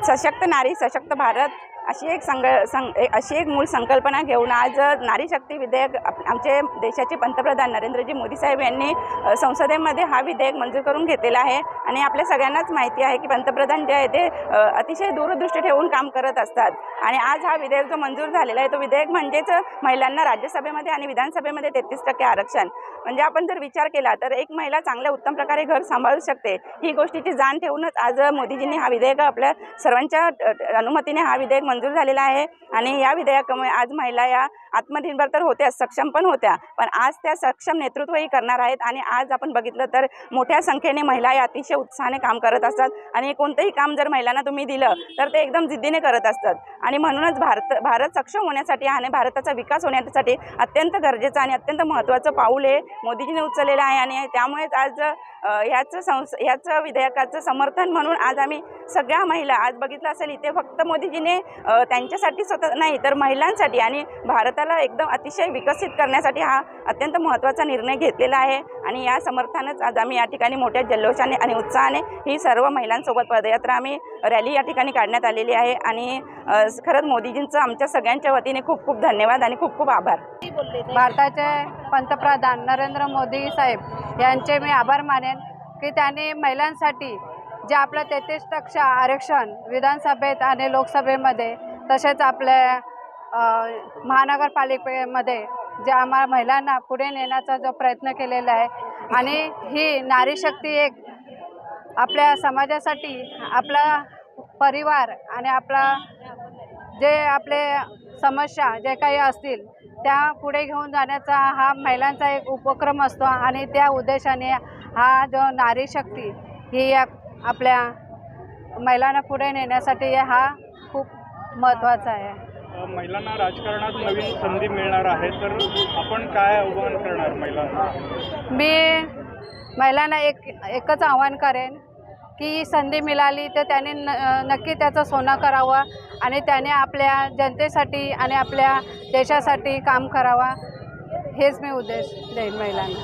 सशक्त नारी सशक्त भारत अशी एक मूळ संकल्पना घेऊन आज नारी शक्ती विधेयक आमचे देशाचे पंतप्रधान नरेंद्रजी मोदी साहेब यांनी संसदेमध्ये हा विधेयक मंजूर करून घेतलेला आहे। आणि आपल्या सगळ्यांनाच माहिती आहे की पंतप्रधान जे आहे ते अतिशय दूरदृष्टी ठेवून काम करत असतात। आणि आज हा विधेयक जो मंजूर झालेला आहे तो विधेयक म्हणजेच महिलांना राज्यसभेमध्ये आणि विधानसभेमध्ये 33% आरक्षण। म्हणजे आपण जर विचार केला तर एक महिला चांगल्या उत्तम प्रकारे घर सांभाळू शकते ही गोष्टीची जाण ठेवूनच आज मोदीजींनी हा विधेयक आपल्या सर्वांच्या अनुमतीने हा विधेयक मंजूर झालेला आहे। आणि या विधेयकामुळे आज महिला या आत्मनिर्भर तर होत्या, सक्षम पण होत्या, पण आज त्या सक्षम नेतृत्वही करणार आहेत। आणि आज आपण बघितलं तर मोठ्या संख्येने महिला या अतिशय उत्साहाने काम करत असतात आणि कोणतेही काम जर महिलांना तुम्ही दिलं तर ते एकदम जिद्दीने करत असतात। आणि म्हणूनच भारत सक्षम होण्यासाठी आणि भारताचा विकास होण्यासाठी अत्यंत गरजेचं आणि अत्यंत महत्त्वाचं पाऊल हे मोदीजींनी उचललेलं आहे। आणि त्यामुळेच आज ह्याचं विधेयकाचं समर्थन म्हणून आज आम्ही सगळ्या महिला आज बघितलं असेल इथे फक्त मोदीजीने त्यांच्यासाठी स्वतः नाही तर महिलांसाठी आणि भारताला एकदम अतिशय विकसित करण्यासाठी हा अत्यंत महत्त्वाचा निर्णय घेतलेला आहे। आणि या समर्थनाच आज आम्ही या ठिकाणी मोठ्या जल्लोषाने आणि उत्साहाने ही सर्व महिलांसोबत पदयात्रा आम्ही रॅली या ठिकाणी काढण्यात आलेली आहे। आणि खरंच मोदीजींचं आमच्या सगळ्यांच्या वतीने खूप खूप धन्यवाद आणि खूप खूप आभार। भारताचे पंतप्रधान नरेंद्र मोदी साहेब यांचे मी आभार मानेन की त्यांनी महिलांसाठी जे आपलं 33% आरक्षण विधानसभेत आणि लोकसभेमध्ये तसेच आपल्या महानगरपालिकेमध्ये जे आम्हाला महिलांना पुढे नेण्याचा जो प्रयत्न केलेला आहे। आणि ही नारी शक्ती एक आपल्या समाजासाठी आपला परिवार आणि आपला जे आपले समस्या जे काही असतील त्या पुढे घेऊन जाण्याचा हा महिलांचा एक उपक्रम असतो। आणि त्या उद्देशाने हा जो नारी शक्ती ही आपल्या महिलांना पुढे नेण्यासाठी हा खूप महत्त्वाचा आहे। महिलांना राजकारणात नवीन संधी मिळणार आहे तर आपण काय आव्हान करणार महिलांना? मी महिलांना एकच आव्हान करेन की संधी मिळाली तर त्याने नक्की त्याचं सोनं करावं आणि त्याने आपल्या जनतेसाठी आणि आपल्या देशासाठी काम करावा हेच मी उद्देश देईन महिलांना।